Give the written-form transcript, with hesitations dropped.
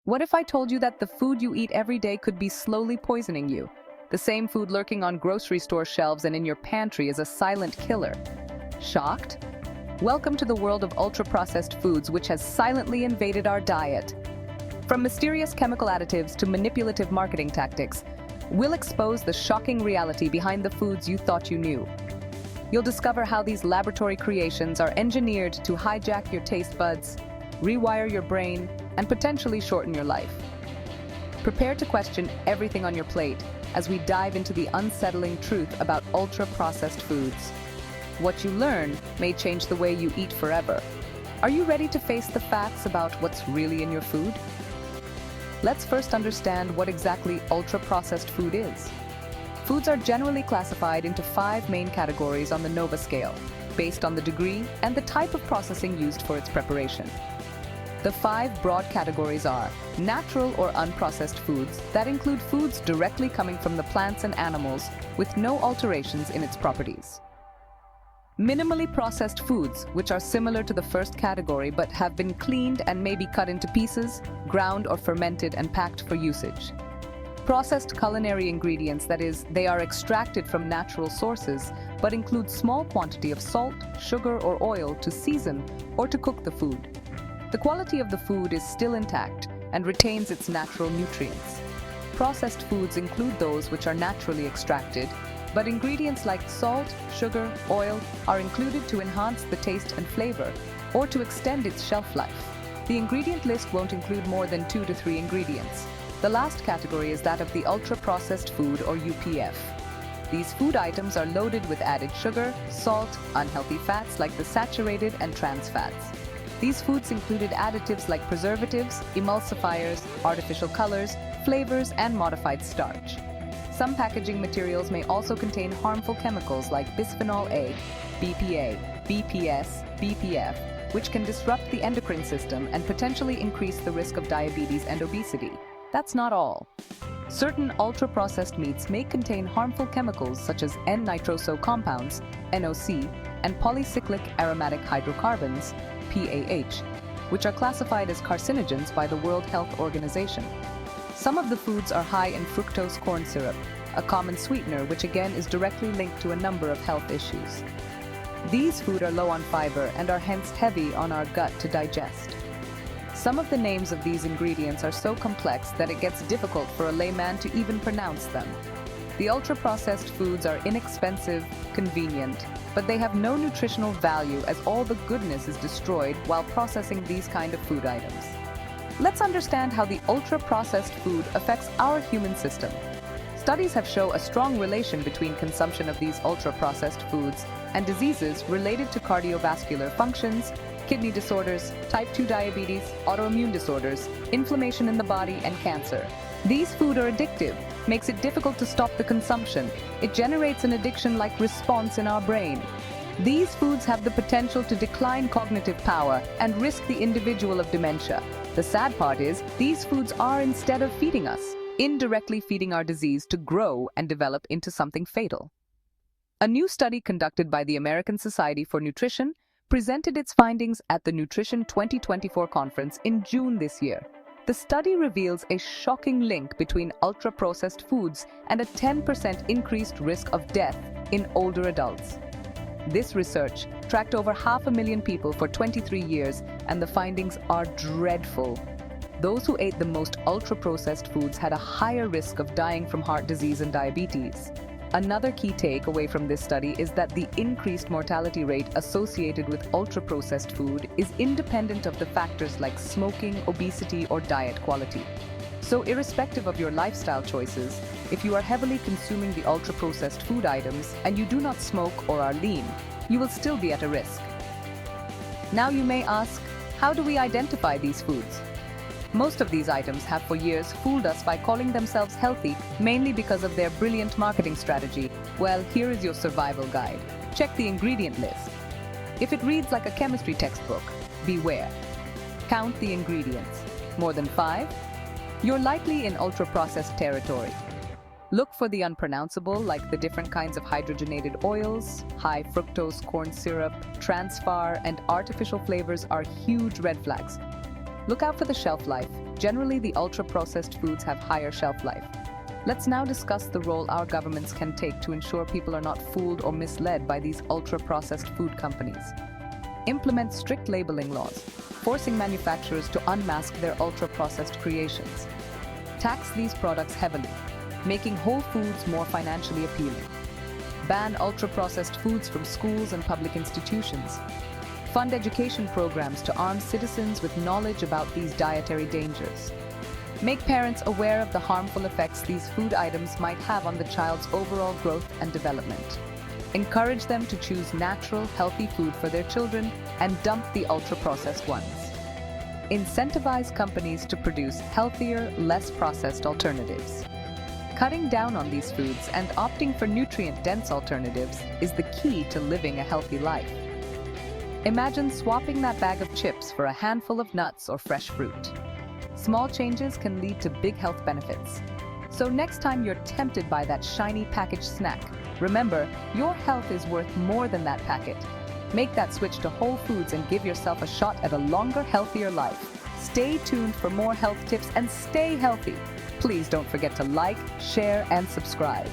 What if I told you that the food you eat every day could be slowly poisoning you? The same food lurking on grocery store shelves and in your pantry is a silent killer. Shocked? Welcome to the world of ultra-processed foods, which has silently invaded our diet. From mysterious chemical additives to manipulative marketing tactics, we'll expose the shocking reality behind the foods you thought you knew. You'll discover how these laboratory creations are engineered to hijack your taste buds, rewire your brain, and potentially shorten your life. Prepare to question everything on your plate as we dive into the unsettling truth about ultra-processed foods. What you learn may change the way you eat forever. Are you ready to face the facts about what's really in your food? Let's first understand what exactly ultra-processed food is. Foods are generally classified into 5 main categories on the NOVA scale, based on the degree and the type of processing used for its preparation. The 5 broad categories are natural or unprocessed foods that include foods directly coming from the plants and animals with no alterations in its properties. Minimally processed foods, which are similar to the first category but have been cleaned and may be cut into pieces, ground or fermented and packed for usage. Processed culinary ingredients, that is, they are extracted from natural sources but include small quantity of salt, sugar or oil to season or to cook the food. The quality of the food is still intact and retains its natural nutrients. Processed foods include those which are naturally extracted, but ingredients like salt, sugar, oil are included to enhance the taste and flavor or to extend its shelf life. The ingredient list won't include more than 2 to 3 ingredients. The last category is that of the ultra-processed food, or UPF. These food items are loaded with added sugar, salt, unhealthy fats like the saturated and trans fats. These foods included additives like preservatives, emulsifiers, artificial colors, flavors, and modified starch. Some packaging materials may also contain harmful chemicals like bisphenol A, BPA, BPS, BPF, which can disrupt the endocrine system and potentially increase the risk of diabetes and obesity. That's not all. Certain ultra-processed meats may contain harmful chemicals such as N-nitroso compounds, NOC, and polycyclic aromatic hydrocarbons, PAH, which are classified as carcinogens by the World Health Organization. Some of the foods are high in fructose corn syrup, a common sweetener which again is directly linked to a number of health issues. These foods are low on fiber and are hence heavy on our gut to digest. Some of the names of these ingredients are so complex that it gets difficult for a layman to even pronounce them. The ultra-processed foods are inexpensive, convenient, but they have no nutritional value as all the goodness is destroyed while processing these kind of food items. Let's understand how the ultra-processed food affects our human system. Studies have shown a strong relation between consumption of these ultra-processed foods and diseases related to cardiovascular functions, kidney disorders, type 2 diabetes, autoimmune disorders, inflammation in the body, and cancer. These foods are addictive, makes it difficult to stop the consumption. It generates an addiction-like response in our brain. These foods have the potential to decline cognitive power and risk the individual of dementia. The sad part is, these foods are, instead of feeding us, indirectly feeding our disease to grow and develop into something fatal. A new study conducted by the American Society for Nutrition presented its findings at the Nutrition 2024 conference in June this year. The study reveals a shocking link between ultra-processed foods and a 10% increased risk of death in older adults. This research tracked over 500,000 people for 23 years, and the findings are dreadful. Those who ate the most ultra-processed foods had a higher risk of dying from heart disease and diabetes. Another key takeaway from this study is that the increased mortality rate associated with ultra-processed food is independent of the factors like smoking, obesity, or diet quality. So irrespective of your lifestyle choices, if you are heavily consuming the ultra-processed food items and you do not smoke or are lean, you will still be at a risk. Now you may ask, how do we identify these foods? Most of these items have for years fooled us by calling themselves healthy, mainly because of their brilliant marketing strategy. Well, here is your survival guide. Check the ingredient list. If it reads like a chemistry textbook, beware. Count the ingredients. More than 5? You're likely in ultra-processed territory. Look for the unpronounceable, like the different kinds of hydrogenated oils, high fructose corn syrup, trans fat, and artificial flavors are huge red flags. Look out for the shelf life. Generally, the ultra-processed foods have higher shelf life. Let's now discuss the role our governments can take to ensure people are not fooled or misled by these ultra-processed food companies. Implement strict labeling laws, forcing manufacturers to unmask their ultra-processed creations. Tax these products heavily, making whole foods more financially appealing. Ban ultra-processed foods from schools and public institutions. Fund education programs to arm citizens with knowledge about these dietary dangers. Make parents aware of the harmful effects these food items might have on the child's overall growth and development. Encourage them to choose natural, healthy food for their children and dump the ultra-processed ones. Incentivize companies to produce healthier, less processed alternatives. Cutting down on these foods and opting for nutrient-dense alternatives is the key to living a healthy life. Imagine swapping that bag of chips for a handful of nuts or fresh fruit. Small changes can lead to big health benefits. So next time you're tempted by that shiny packaged snack, remember, your health is worth more than that packet. Make that switch to whole foods and give yourself a shot at a longer, healthier life. Stay tuned for more health tips and stay healthy. Please don't forget to like, share, and subscribe.